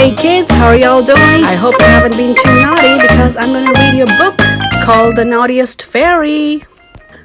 Hey kids, how are y'all doing? I hope you haven't been too naughty because I'm gonna read you a book called The Naughtiest Fairy.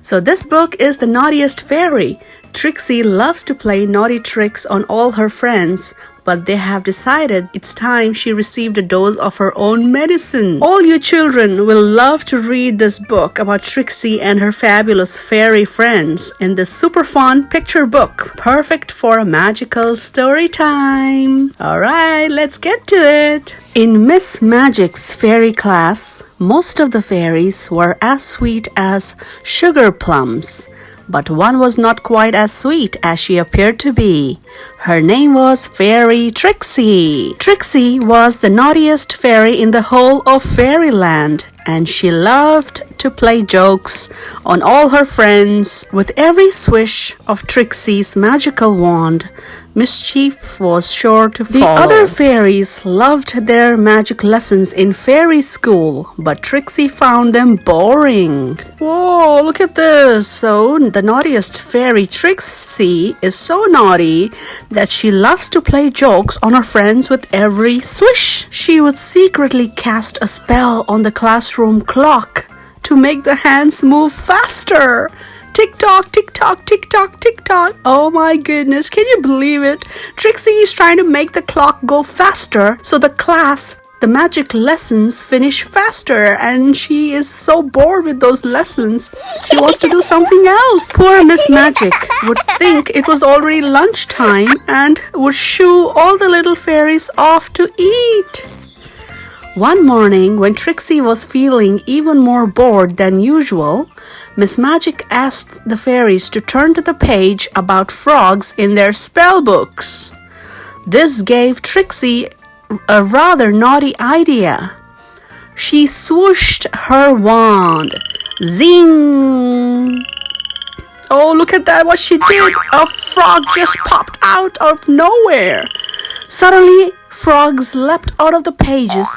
So this book is The Naughtiest Fairy. Trixie loves to play naughty tricks on all her friends, but they have decided it's time she received a dose of her own medicine. All you children will love to read this book about Trixie and her fabulous fairy friends in this super fun picture book, perfect for a magical story time. Alright, let's get to it. In Miss Magic's fairy class, most of the fairies were as sweet as sugar plums. But one was not quite as sweet as she appeared to be. Her name was Fairy Trixie. Trixie was the naughtiest fairy in the whole of Fairyland, and she loved to play jokes on all her friends. With every swish of Trixie's magical wand, mischief was sure to follow. The other fairies loved their magic lessons in fairy school, but Trixie found them boring. Whoa, look at this. So, the naughtiest fairy Trixie is so naughty that she loves to play jokes on her friends with every swish. She would secretly cast a spell on the classroom clock to make the hands move faster. Tick-tock, tick-tock, tick-tock, tick-tock. Oh my goodness, can you believe it? Trixie is trying to make the clock go faster so the magic lessons finish faster, and she is so bored with those lessons. She wants to do something else. Poor Miss Magic would think it was already lunchtime and would shoo all the little fairies off to eat. One morning, when Trixie was feeling even more bored than usual, Miss Magic asked the fairies to turn to the page about frogs in their spell books. This gave Trixie a rather naughty idea. She swooshed her wand. Zing! Oh, look at that, what she did! A frog just popped out of nowhere. Suddenly, frogs leapt out of the pages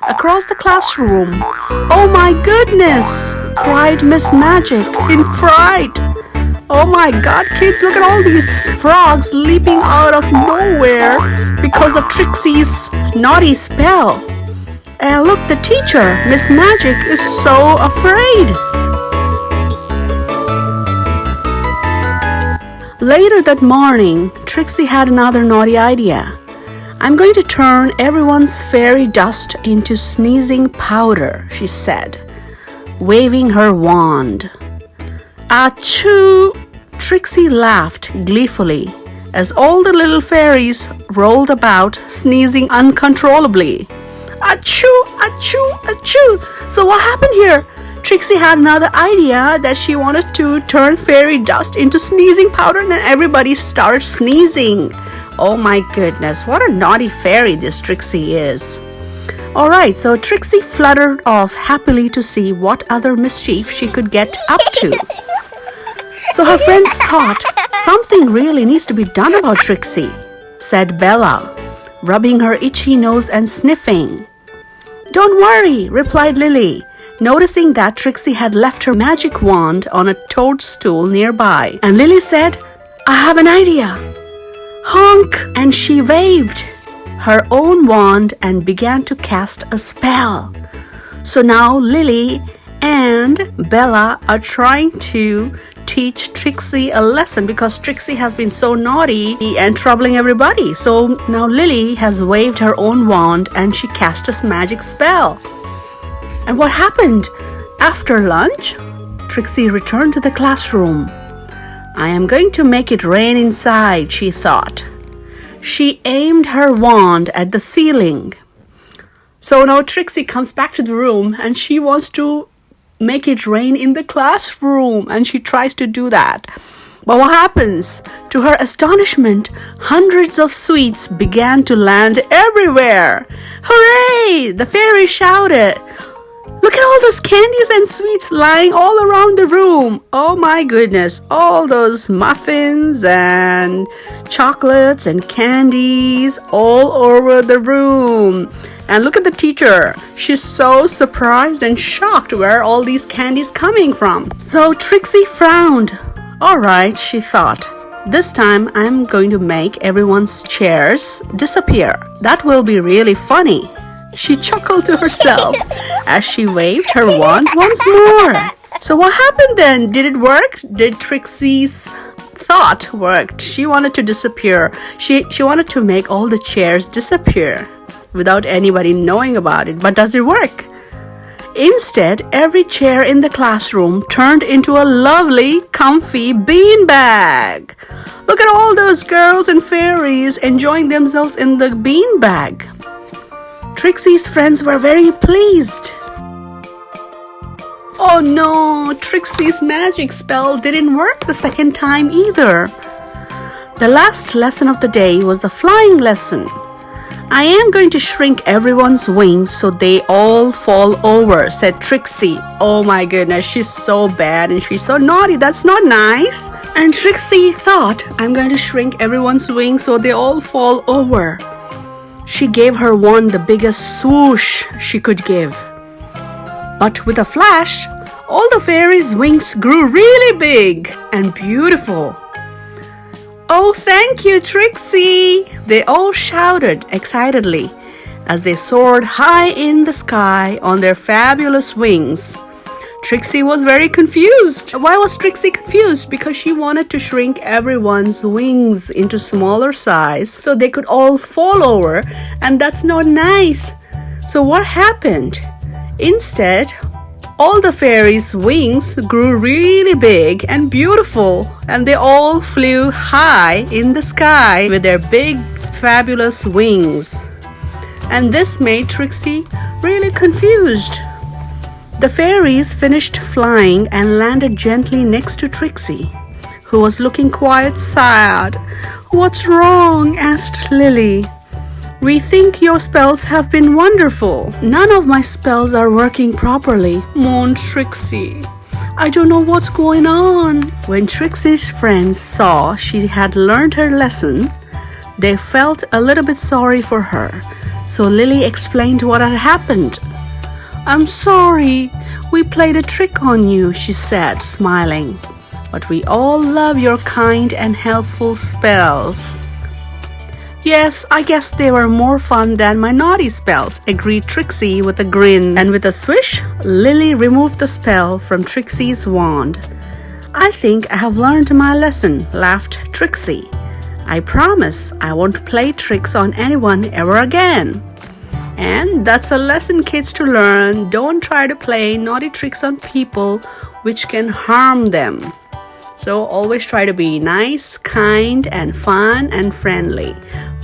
across the classroom. Oh my goodness! Cried Miss Magic in fright. Oh my god, kids, look at all these frogs leaping out of nowhere because of Trixie's naughty spell. And look, the teacher, Miss Magic, is so afraid. Later that morning, Trixie had another naughty idea. I'm going to turn everyone's fairy dust into sneezing powder, she said, waving her wand. Achoo! Trixie laughed gleefully as all the little fairies rolled about, sneezing uncontrollably. Achoo! Achoo! Achoo! So what happened here? Trixie had another idea that she wanted to turn fairy dust into sneezing powder, and then everybody started sneezing. Oh my goodness, what a naughty fairy this Trixie is. Alright, so Trixie fluttered off happily to see what other mischief she could get up to. So her friends thought, something really needs to be done about Trixie, said Bella, rubbing her itchy nose and sniffing. Don't worry, replied Lily, noticing that Trixie had left her magic wand on a toadstool nearby. And Lily said, I have an idea. Honk! And she waved her own wand and began to cast a spell. So now Lily and Bella are trying to teach Trixie a lesson because Trixie has been so naughty and troubling everybody. So now Lily has waved her own wand and she cast a magic spell. And what happened? After lunch, Trixie returned to the classroom. I am going to make it rain inside, she thought. She aimed her wand at the ceiling. So now Trixie comes back to the room and she wants to make it rain in the classroom, and she tries to do that. But what happens? To her astonishment, hundreds of sweets began to land everywhere. Hooray! The fairy shouted. Look at all those candies and sweets lying all around the room. Oh my goodness, all those muffins and chocolates and candies all over the room. And look at the teacher. She's so surprised and shocked where all these candies coming from. So Trixie frowned. All right, she thought. This time I'm going to make everyone's chairs disappear. That will be really funny. She chuckled to herself as she waved her wand once more. So what happened then? Did it work? Did Trixie's thought worked? She wanted to disappear. She wanted to make all the chairs disappear without anybody knowing about it. But does it work? Instead, every chair in the classroom turned into a lovely, comfy beanbag. Look at all those girls and fairies enjoying themselves in the beanbag. Trixie's friends were very pleased. Oh no, Trixie's magic spell didn't work the second time either. The last lesson of the day was the flying lesson. I am going to shrink everyone's wings so they all fall over, said Trixie. Oh my goodness, she's so bad and she's so naughty. That's not nice. And Trixie thought, I'm going to shrink everyone's wings so they all fall over. She gave her wand the biggest swoosh she could give. But with a flash, all the fairies' wings grew really big and beautiful. Oh, thank you, Trixie! They all shouted excitedly as they soared high in the sky on their fabulous wings. Trixie was very confused. Why was Trixie confused? Because she wanted to shrink everyone's wings into smaller size so they could all fall over, and that's not nice. So what happened? Instead, all the fairies' wings grew really big and beautiful, and they all flew high in the sky with their big, fabulous wings. And this made Trixie really confused. The fairies finished flying and landed gently next to Trixie, who was looking quite sad. "What's wrong?" asked Lily. "We think your spells have been wonderful." "None of my spells are working properly," moaned Trixie. "I don't know what's going on." When Trixie's friends saw she had learned her lesson, they felt a little bit sorry for her. So Lily explained what had happened. "I'm sorry. We played a trick on you," she said, smiling. "But we all love your kind and helpful spells." "Yes, I guess they were more fun than my naughty spells," agreed Trixie with a grin. And with a swish, Lily removed the spell from Trixie's wand. "I think I have learned my lesson," laughed Trixie. "I promise I won't play tricks on anyone ever again." And that's a lesson, kids, to learn. Don't try to play naughty tricks on people which can harm them. So always try to be nice, kind, and fun and friendly.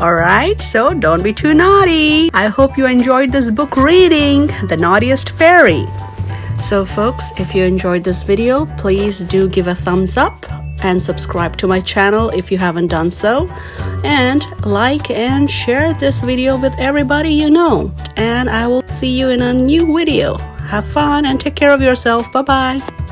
Alright, so don't be too naughty. I hope you enjoyed this book reading, The Naughtiest Fairy. So folks, if you enjoyed this video, please do give a thumbs up and subscribe to my channel if you haven't done so. And like and share this video with everybody you know. And I will see you in a new video. Have fun and take care of yourself. Bye-bye.